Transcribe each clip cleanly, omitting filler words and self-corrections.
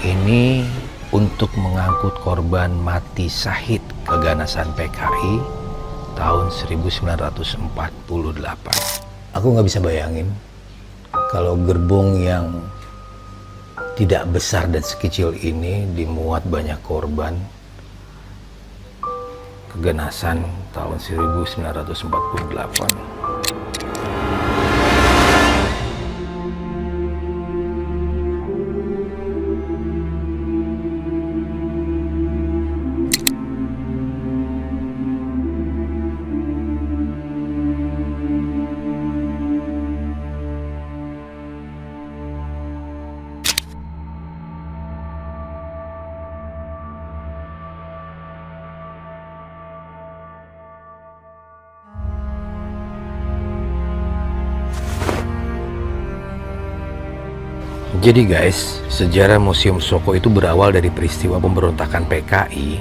ini untuk mengangkut korban mati syahid keganasan PKI tahun 1948. Aku nggak bisa bayangin kalau gerbong yang tidak besar dan sekecil ini dimuat banyak korban keganasan tahun 1948. Jadi guys, sejarah Museum Soko itu berawal dari peristiwa pemberontakan PKI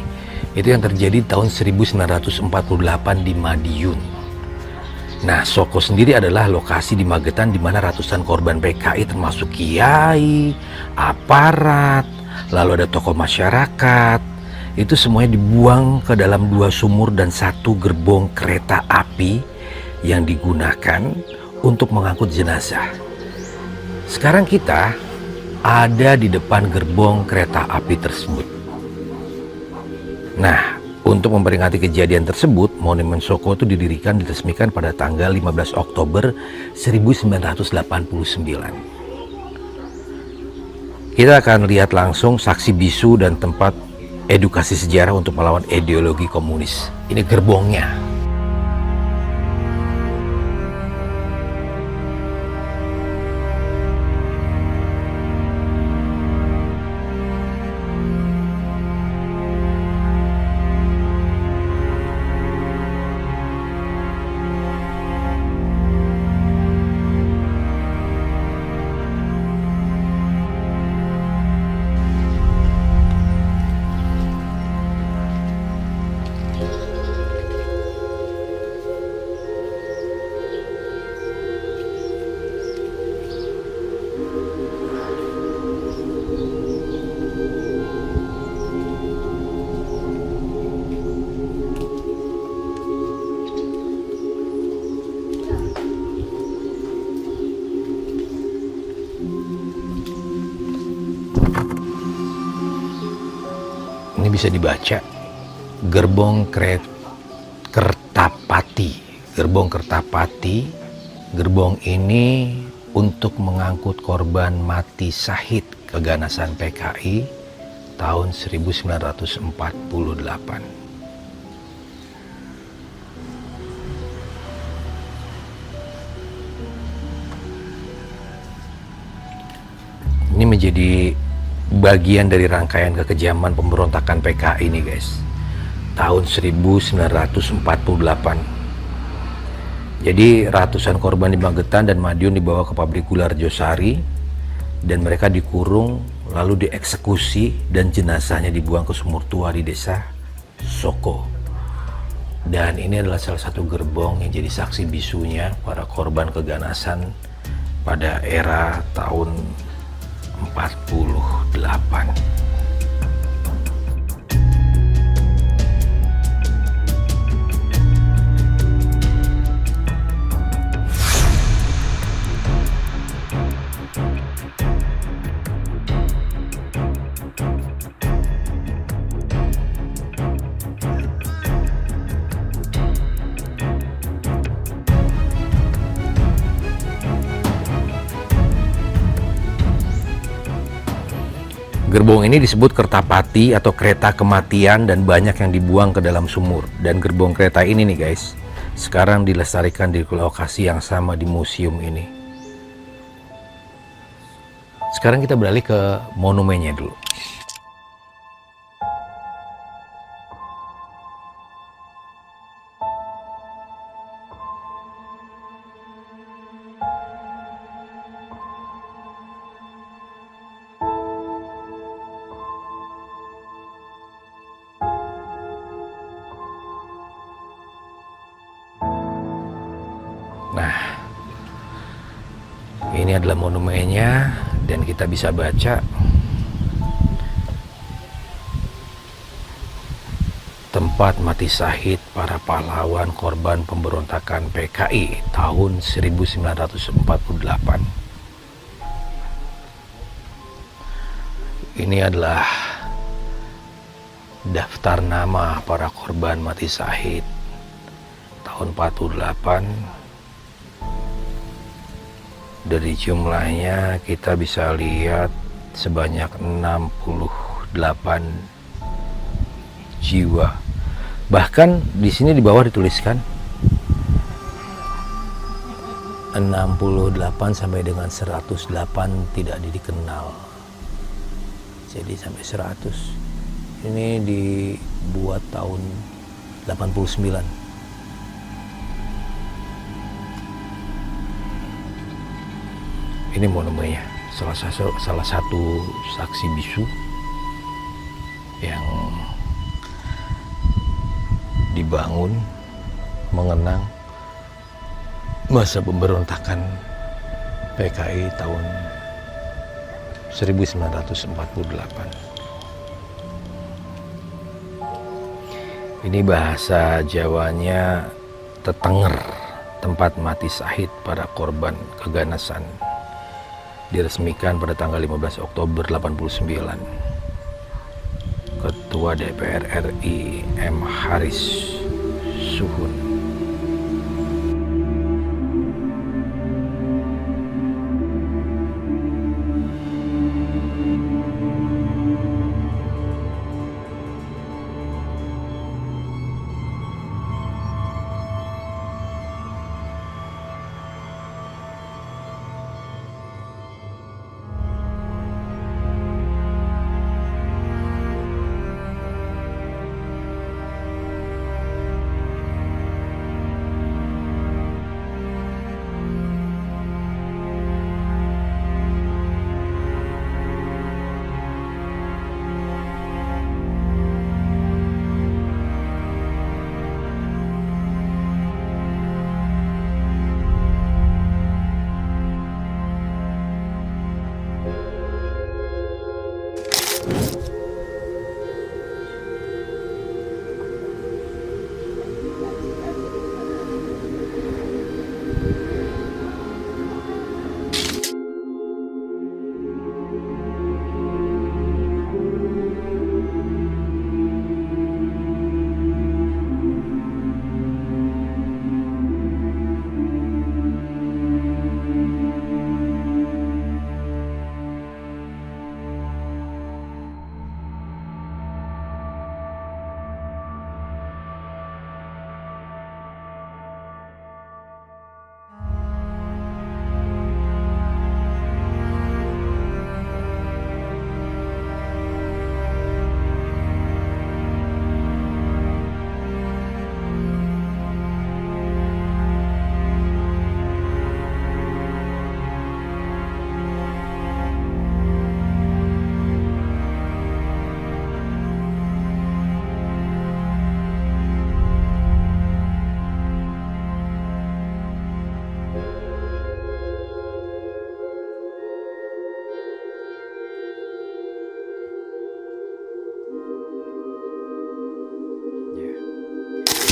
itu yang terjadi tahun 1948 di Madiun. Nah, Soko sendiri adalah lokasi di Magetan di mana ratusan korban PKI termasuk kiai, aparat, lalu ada tokoh masyarakat, itu semuanya dibuang ke dalam 2 sumur dan 1 gerbong kereta api yang digunakan untuk mengangkut jenazah. Sekarang kita ada di depan gerbong kereta api tersebut. Nah, untuk memperingati kejadian tersebut, Monumen Soko itu diresmikan pada tanggal 15 Oktober 1989. Kita akan lihat langsung saksi bisu dan tempat edukasi sejarah untuk melawan ideologi komunis. Ini gerbongnya. Ini bisa dibaca gerbong Kertapati. Gerbong Kertapati. Gerbong ini untuk mengangkut korban mati syahid keganasan PKI tahun 1948. Ini menjadi bagian dari rangkaian kekejaman pemberontakan PKI ini guys, tahun 1948. Jadi ratusan korban di Magetan dan Madiun dibawa ke pabrik gula Arjosari dan mereka dikurung lalu dieksekusi dan jenazahnya dibuang ke sumur tua di desa Soko. Dan ini adalah salah satu gerbong yang jadi saksi bisunya para korban keganasan pada era tahun 48. Gerbong ini disebut Kertapati atau kereta kematian dan banyak yang dibuang ke dalam sumur. Dan gerbong kereta ini nih guys, sekarang dilestarikan di lokasi yang sama di museum ini. Sekarang kita beralih ke monumennya dulu. Nah, ini adalah monumennya dan kita bisa baca tempat mati syahid para pahlawan korban pemberontakan PKI tahun 1948. Ini adalah daftar nama para korban mati syahid tahun 48. Dari jumlahnya kita bisa lihat sebanyak 68 jiwa. Bahkan di sini di bawah dituliskan 68 sampai dengan 108 tidak dikenal. Jadi sampai 100. Ini dibuat tahun 89. Ini monumennya, salah satu saksi bisu yang dibangun mengenang masa pemberontakan PKI tahun 1948. Ini bahasa Jawanya Tetenger, tempat mati syahid para korban keganasan. Diresmikan pada tanggal 15 Oktober 89. Ketua DPR RI M. Haris Suhun.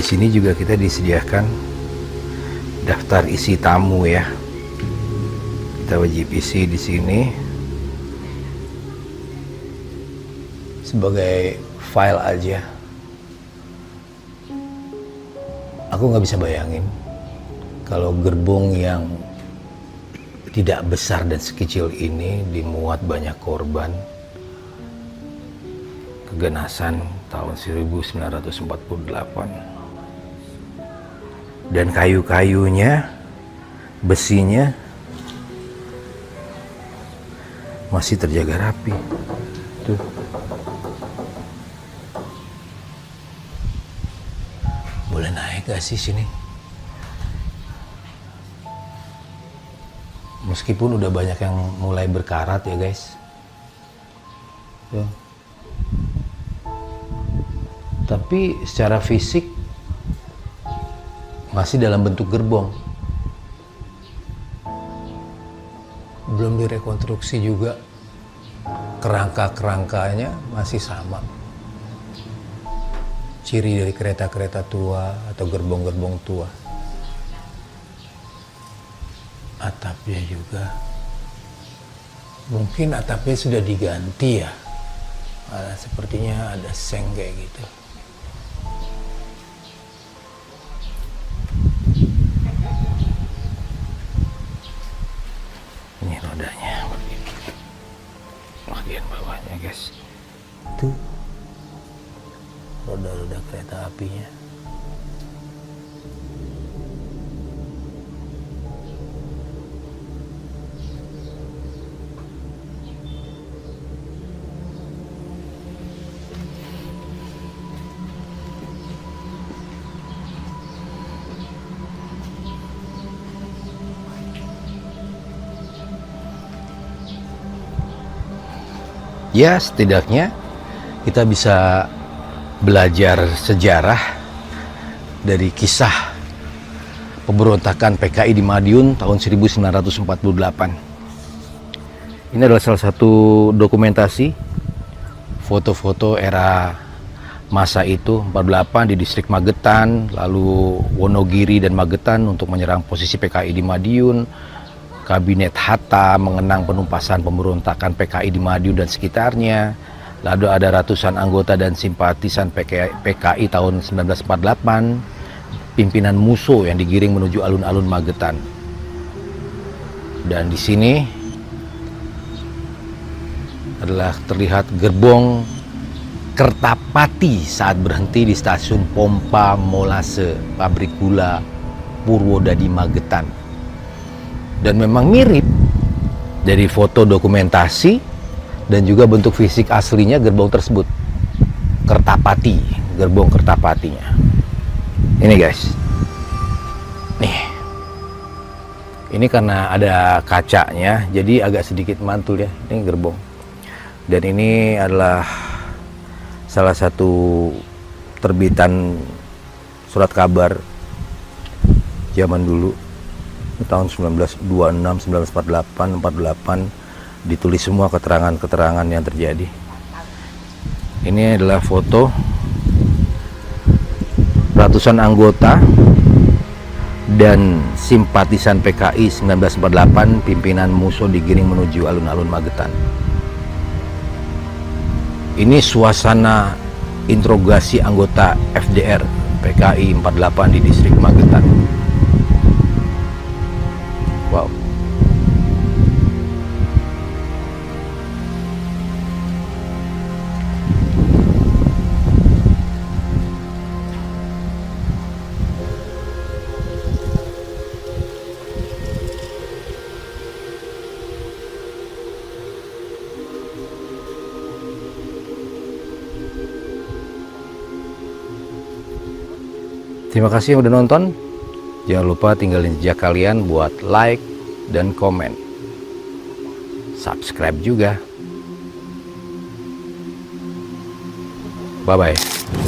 Di sini juga kita disediakan daftar isi tamu ya. Kita wajib isi di sini sebagai file aja. Aku nggak bisa bayangin kalau gerbong yang tidak besar dan sekecil ini dimuat banyak korban keganasan tahun 1948. Dan kayu-kayunya, besinya masih terjaga rapi. Tuh. Boleh naik gak sih sini? Meskipun udah banyak yang mulai berkarat ya guys. Tuh. Tapi secara fisik masih dalam bentuk gerbong. Belum direkonstruksi juga. Kerangka-kerangkanya masih sama. ciri dari kereta-kereta tua atau gerbong-gerbong tua. Atapnya juga, mungkin atapnya sudah diganti ya, sepertinya ada seng kayak gitu. Ini rodanya bagian bawahnya guys, tuh roda-roda kereta apinya. Ya, setidaknya kita bisa belajar sejarah dari kisah pemberontakan PKI di Madiun tahun 1948. Ini adalah salah satu dokumentasi foto-foto era masa itu, 48 di distrik Magetan, lalu Wonogiri dan Magetan untuk menyerang posisi PKI di Madiun. Kabinet Hatta mengenang penumpasan pemberontakan PKI di Madiun dan sekitarnya. Lalu ada ratusan anggota dan simpatisan PKI tahun 1948, pimpinan Muso yang digiring menuju alun-alun Magetan. Dan di sini adalah terlihat gerbong Kertapati saat berhenti di stasiun pompa molase pabrik gula Purwodadi Magetan. Dan memang mirip dari foto dokumentasi dan juga bentuk fisik aslinya gerbong tersebut. Kertapati, gerbong Kertapatinya. Ini guys. Nih. Ini karena ada kacanya, jadi agak sedikit mantul ya. Ini gerbong. Dan ini adalah salah satu terbitan surat kabar zaman dulu. Tahun 1926, 1948, 48 ditulis semua keterangan-keterangan yang terjadi. Ini adalah foto ratusan anggota dan simpatisan PKI 1948, pimpinan Muso digiring menuju alun-alun Magetan. Ini suasana interogasi anggota FDR PKI 48 di distrik Magetan. Wow. Terima kasih yang udah nonton. Jangan lupa tinggalin jejak kalian buat like dan komen. Subscribe juga. Bye-bye.